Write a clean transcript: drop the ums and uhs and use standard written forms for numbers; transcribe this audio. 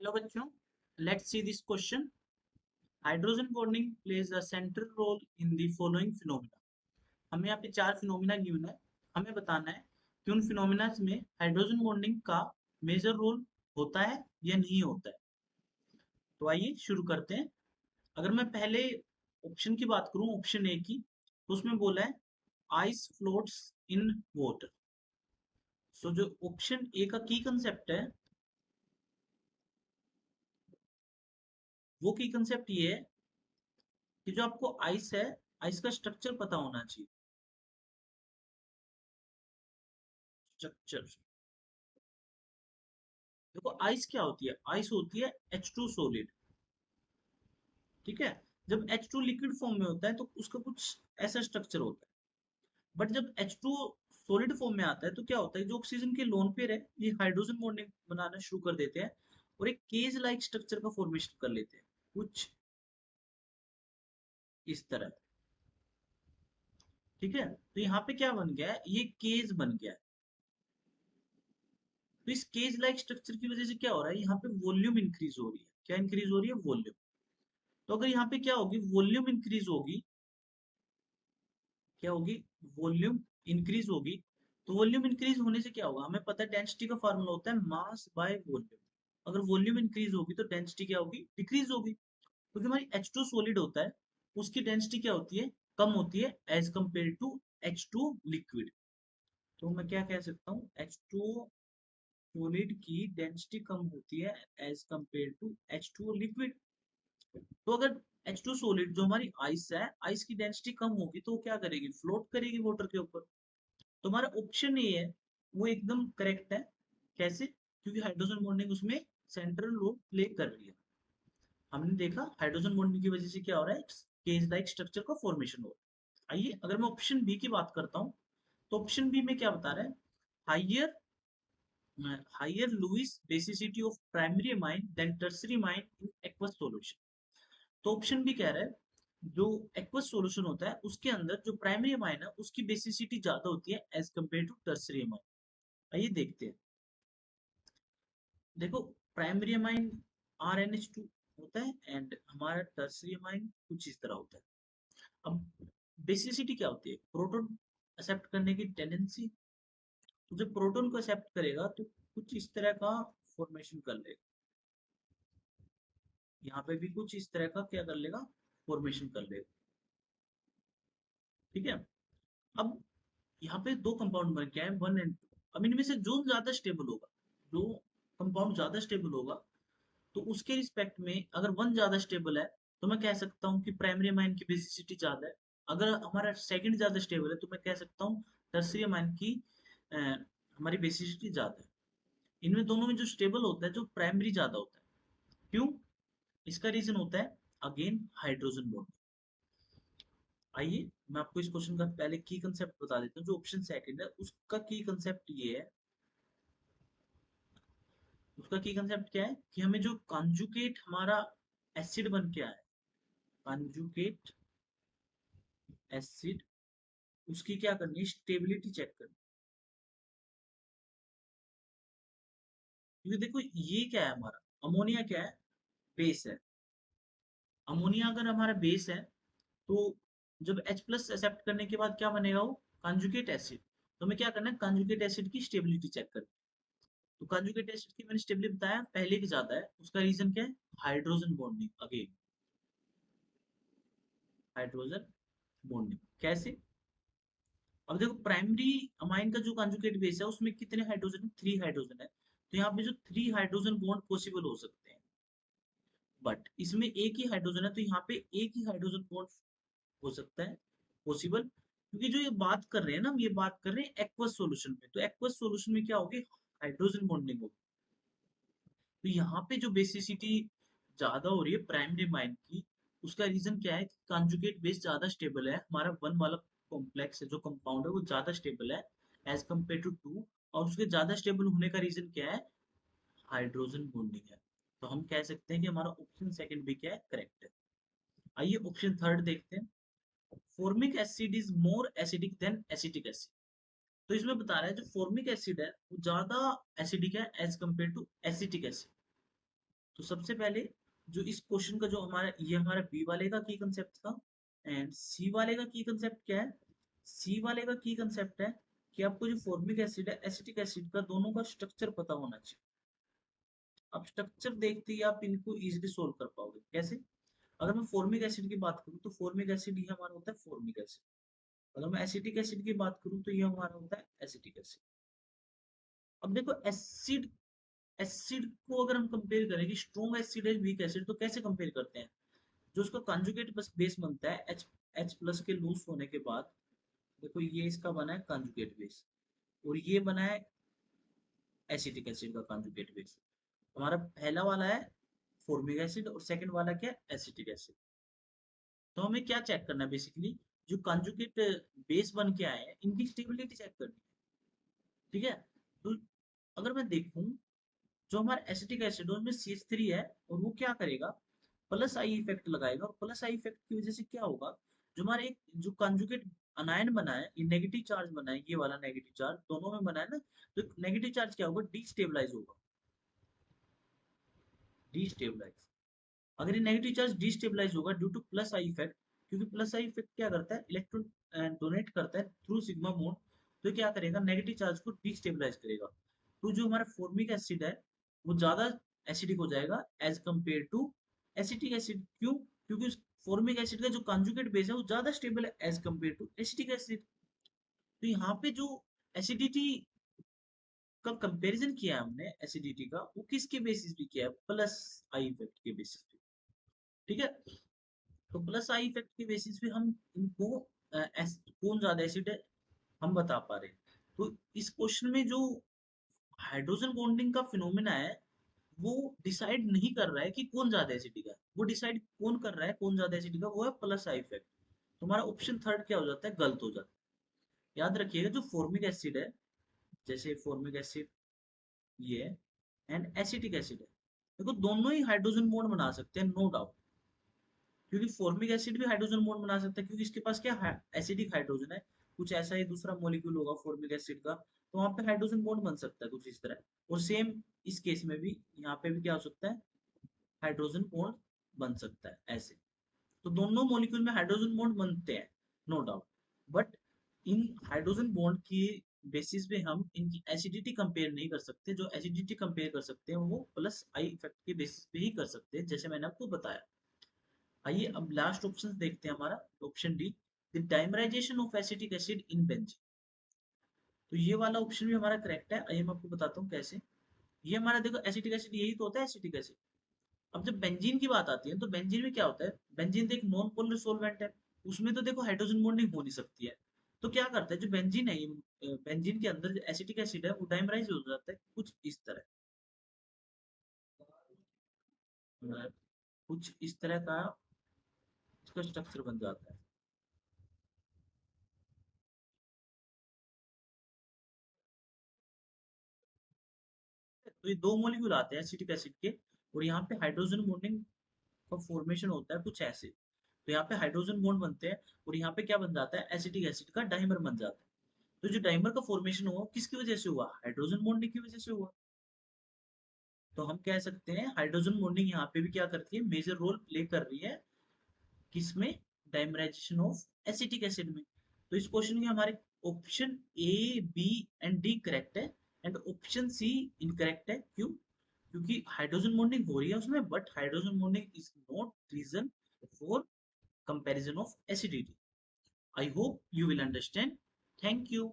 Hello बच्चों, let's see this question. Hydrogen bonding plays a central role in the following phenomena. हमें यहाँ पे चार फिनोमेना गिवन है। हमें बताना है कि उन फिनोमेना में हाइड्रोजन बॉन्डिंग का मेजर रोल होता है या नहीं होता है। तो आइए शुरू करते हैं। अगर मैं पहले ऑप्शन की बात करूं, ऑप्शन ए की, तो उसमें बोला है आइस फ्लोट्स इन वाटर। सो जो ऑप्शन ए का की कंसेप्ट है, वो की कंसेप्ट ये है कि जो आपको आइस है, आइस का स्ट्रक्चर पता होना चाहिए। स्ट्रक्चर देखो, आइस क्या होती है? आइस होती है H2 सॉलिड। ठीक है। जब H2 लिक्विड फॉर्म में होता है तो उसका कुछ ऐसा स्ट्रक्चर होता है। बट जब H2 सॉलिड फॉर्म में आता है तो क्या होता है, जो ऑक्सीजन के लोन पेयर है ये हाइड्रोजन बॉन्डिंग बनाना शुरू कर देते हैं और एक केज लाइक स्ट्रक्चर का फॉर्मेशन कर लेते हैं, कुछ इस तरह। ठीक है, तो यहाँ पे क्या बन गया है, ये केज बन गया है। तो इस केज लाइक स्ट्रक्चर की वजह से क्या हो रहा है, यहाँ पे वॉल्यूम इंक्रीज हो रही है। क्या इंक्रीज हो रही है? वॉल्यूम। तो अगर यहाँ पे क्या होगी, वॉल्यूम इंक्रीज होगी, क्या होगी, वॉल्यूम इंक्रीज होगी। तो वॉल्यूम इंक्रीज होने से क्या होगा, हमें पता है डेंसिटी का फार्मूला होता है मास बाय वॉल्यूम। अगर वॉल्यूम इंक्रीज होगी तो डेंसिटी क्या होगी, डिक्रीज होगी। क्योंकि हमारी H2 सॉलिड होता है, उसकी डेंसिटी क्या होती है, कम होती है as compare to H2 liquid. तो मैं क्या कह सकता हूँ, H2 सॉलिड की डेंसिटी कम होती है as compare to H2 liquid. तो अगर H2 सॉलिड जो हमारी आइस है, आइस की डेंसिटी कम होगी तो वो क्या करेगी, फ्लोट करेगी वाटर के ऊपर। तुम्हारा ऑप्शन ए है वो एकदम करेक्ट है। कैसे? क्योंकि हाइड्रोजन बॉन्डिंग उसमें सेंट्रल रोल प्ले कर रही है। हमने देखा हाइड्रोजन बॉन्डिंग की वजह से क्या हो रहा है, केज लाइक स्ट्रक्चर का फॉर्मेशन हो रहा है। आइए अगर मैं ऑप्शन बी की बात करता हूँ, तो ऑप्शन बी में क्या बता रहा है, higher higher Lewis basicity of primary amine than tertiary amine in aqueous solution. तो ऑप्शन भी कह रहा है जो एक्वस सॉल्यूशन होता है उसके अंदर जो प्राइमरी अमाइन है उसकी बेसिसिटी ज्यादा होती है as compare to tertiary amine. आइए देखते हैं। देखो, प्राइमरी अमाइन RnH2 होता है एंड हमारा टर्सरी अमाइन कुछ इस तरह होता है। अब बेसिसिटी क्या होती है, प्रोटॉन एक्सेप्ट करने की टेंडेंसी। तो जब प्रोटॉन को एक्सेप्ट करेगा तो कुछ इस तरह का फॉर्मेशन कर लेगा। यहाँ पे भी कुछ इस तरह का क्या कर लेगा, फॉर्मेशन कर लेगा। ठीक है। अब यहाँ पे दो कंपाउंड बन के आए, 1 और 2। अब इनमें से जो ज्यादा स्टेबल होगा, जो कंपाउंड ज्यादा स्टेबल होगा, तो उसके रिस्पेक्ट में अगर 1 ज्यादा स्टेबल है तो मैं कह सकता हूँ कि प्राइमरी अमाइन की बेसिसिटी ज्यादा है। अगर हमारा सेकंड ज्यादा स्टेबल है तो मैं कह सकता हूँ टर्सरी अमाइन की अ, हमारी बेसिसिटी ज्यादा है। इनमें दोनों में जो स्टेबल होता है, जो प्राइमरी ज्यादा होता है। क्यों? इसका रीजन होता है अगेन हाइड्रोजन बॉन्ड। आइए मैं आपको इस क्वेश्चन का पहले की कंसेप्ट बता देता हूँ। जो ऑप्शन सेकंड है उसका की कंसेप्ट ये है, उसका की कंसेप्ट क्या है कि हमें जो कॉन्जुगेट हमारा एसिड बन के आया है, कॉन्जुगेट एसिड, उसकी क्या करनी है, स्टेबिलिटी चेक करनी। क्योंकि देखो ये क्या है, हमारा अमोनिया क्या है, बेस है। अमोनिया अगर हमारा बेस है तो जब H+ एक्सेप्ट करने के बाद क्या बनेगा, वो कॉन्जुगेट एसिड। तो हमें क्या करना है, कॉन्जुगेट एसिड की स्टेबिलिटी चेक करनी है। तो कॉन्जुगेट एसिड की मैंने स्टेबिलिटी बताया पहले की ज्यादा है, उसका रीजन क्या है, hydrogen bonding. Again hydrogen bonding कैसे? अब देखो प्राइमरी अमाइन का जो कॉन्जुगेट बेस है उसमें कितने हाइड्रोजन है, 3 हाइड्रोजन है। तो यहाँ पे जो 3 हाइड्रोजन बॉन्ड पॉसिबल हो सकते हैं, बट इसमें एक ही हाइड्रोजन है तो यहाँ पे एक ही हाइड्रोजन बॉन्ड हो सकता है पॉसिबल। क्योंकि जो ये बात कर रहे हैं ना, हम ये बात कर रहे हैं एक्वस सॉल्यूशन में, तो एक्वस सॉल्यूशन में क्या होगी, हाइड्रोजन बॉन्डिंग होगी। तो यहाँ पे जो बेसिसिटी ज्यादा हो रही है प्राइमरी अमाइन की, उसका रीजन क्या है कि कॉन्जुगेट बेस ज्यादा स्टेबल है, हमारा 1 वाला कॉम्प्लेक्स है, जो कंपाउंड है वो ज्यादा स्टेबल है एज कम्पेयर टू 2। और उसके ज्यादा स्टेबल होने का रीजन क्या है, हाइड्रोजन बॉन्डिंग है। तो हम कह सकते हैं कि हमारा ऑप्शन सेकंड भी क्या है, करेक्ट है। आइए ऑप्शन थर्ड देखते हैं। Formic acid is more acidic then acetic acid. तो इसमें बता रहा है जो फॉर्मिक एसिड है वो ज्यादा एसिडिक है as compare to acetic acid. तो सबसे पहले जो इस क्वेश्चन का जो हमारा ये हमारा बी वाले का की कंसेप्ट था, एंड सी वाले का की कंसेप्ट क्या है? सी वाले का की कंसेप्ट है कि आपको जो फॉर्मिक एसिड है एसिटिक एसिड का दोनों का स्ट्रक्चर पता होना चाहिए। अब स्ट्रक्चर देखते ही आप इनको इजीली सोल्व कर पाओगे। कैसे? अगर मैं फॉर्मिक एसिड की बात करूँ तो फॉर्मिक एसिड ये हमारा होता है फॉर्मिक एसिड। अगर मैं एसिटिक एसिड की बात करूँ तो ये हमारा होता है एसिटिक एसिड। अब देखो एसिड एसिड को अगर हम कंपेयर करें कि स्ट्रॉन्ग एसिड है वीक एसिड, तो कैसे कंपेयर करते हैं? जो उसका कंजुगेट बस बेस बनता है एच एच प्लस के लूज होने के बाद, देखो ये इसका बना है कंजुगेट बेस, और ये बना है एसिटिक एसिड का कंजुगेट बेस। हमारा पहला वाला है फॉर्मिक एसिड और सेकंड वाला क्या है? Acetic acid. तो हमें क्या चेक करना है बेसिकली? जो कंजुगेट बेस बन के आए हैं इनकी स्टेबिलिटी चेक करनी है। ठीक है? तो अगर मैं देखूं, जो हमारा एसिटिक एसिड है उसमें CH3 है, और वो क्या करेगा? प्लस आई इफेक्ट लगाएगा, और प्लस आई इफेक्ट की वजह से क्या होगा? जो हमारे एक जो कंजुगेट अनायन बना है, ये नेगेटिव चार्ज बना है, ये वाला नेगेटिव चार्ज दोनों में बना है ना, तो नेगेटिव चार्ज क्या होगा? डिस्टेबलाइज होगा। डिस्टेबलाइज, अगर ये नेगेटिव चार्ज डिस्टेबलाइज होगा due two plus I effect, क्योंकि प्लस आई इफेक्ट क्या करता है? इलेक्ट्रॉन डोनेट करता है थ्रू सिग्मा बॉन्ड, तो क्या करेगा? नेगेटिव चार्ज को डिस्टेबलाइज करेगा। तो जो हमारा फॉर्मिक एसिड है वो ज्यादा एसिडिक हो जाएगा as compare to acetic acid. क्यों? क्योंकि फॉर्मिक एसिड का जो कंजुगेट बेस है वो ज्यादा स्टेबल है as compare to acetic acid. तो यहाँ पे जो एसिडिटी का कंपैरिजन किया है हमने एसिडिटी का, वो किसके बेसिस पे किया है? प्लस आई इफेक्ट के बेसिस पे। ठीक है? तो प्लस आई इफेक्ट के बेसिस पे हम इनको कौन ज्यादा एसिड है हम बता पा रहे हैं। तो इस क्वेश्चन में जो हाइड्रोजन बॉन्डिंग का फिनोमेना है वो डिसाइड नहीं कर रहा है कि कौन ज्यादा एसिडिक है, वो डिसाइड कौन कर रहा है कौन ज्यादा एसिडिक है? वो है प्लस आई इफेक्ट। तुम्हारा ऑप्शन थर्ड क्या हो जाता है? गलत हो जाता है। याद रखिएगा जो फॉर्मिक एसिड है, जैसे फॉर्मिक एसिड ये है, एंड एसिटिक एसिड है, देखो दोनों ही हाइड्रोजन बॉन्ड बना सकते हैं, नो डाउट। क्योंकि फॉर्मिक एसिड भी हाइड्रोजन बॉन्ड बना सकता है, क्योंकि इसके पास क्या है? एसिडिक हाइड्रोजन है। कुछ ऐसा ही दूसरा मॉलिक्यूल होगा फॉर्मिक एसिड का, तो वहां पे हाइड्रोजन बॉन्ड बन सकता है कुछ इस तरह। और सेम इस केस में भी यहाँ पे भी क्या हो सकता है? हाइड्रोजन बॉन्ड बन सकता है ऐसे। तो दोनों मॉलिक्यूल में हाइड्रोजन बॉन्ड बनते हैं, no doubt. But in hydrogen bond की बेसिस पे हम इनकी एसिडिटी कंपेयर नहीं कर सकते। जो एसिडिटी कंपेयर कर सकते हैं वो प्लस आई इफेक्ट के बेसिस पे ही कर सकते हैं, जैसे मैंने आपको बताया। आइए अब लास्ट ऑप्शन देखते हैं हमारा, option D, the dimerisation of acetic acid in benzene. तो ये वाला ऑप्शन भी हमारा करेक्ट है। आइए मैं आपको बताता हूँ कैसे। ये हमारा देखो एसिटिक एसिड यही तो होता है एसिटिक एसिड। अब जब बेंजीन की बात आती है तो बेंजीन में क्या होता है? बेंजीन तो एक नॉन पोलर सॉल्वेंट है, उसमें तो देखो हाइड्रोजन बॉन्डिंग हो नहीं सकती है। तो क्या करता है जो बेंजीन है, ये बेंजीन के अंदर जो एसिटिक एसिड है वो डाइमराइज हो जाता है कुछ इस तरह। अ, कुछ इस तरह का इसका स्ट्रक्चर बन जाता है। तो ये दो मॉलिक्यूल आते हैं एसिटिक एसिड के, और यहाँ पे हाइड्रोजन बॉन्डिंग का फॉर्मेशन होता है कुछ ऐसे। तो यहाँ पे हाइड्रोजन बॉन्ड बनते हैं, और यहाँ पे क्या बन जाता है? एसिटिक एसिड का डाइमर बन जाता है। तो जो डाइमर का फॉर्मेशन हुआ किसकी वजह से हुआ? हाइड्रोजन बॉन्डिंग की वजह से हुआ। तो हम कह सकते हैं हाइड्रोजन बॉन्डिंग यहाँ पे भी क्या करती है? मेजर रोल प्ले कर रही है किसमें? डाइमराइजेशन ऑफ एसिटिक एसिड में। तो इस क्वेश्चन में हमारे option A B and D correct है, एंड ऑप्शन सी इनकरेक्ट है। क्यों? क्योंकि हाइड्रोजन बॉन्डिंग हो रही है उसमें, but hydrogen bonding is not reason for comparison of acidity. I hope you will understand. Thank you.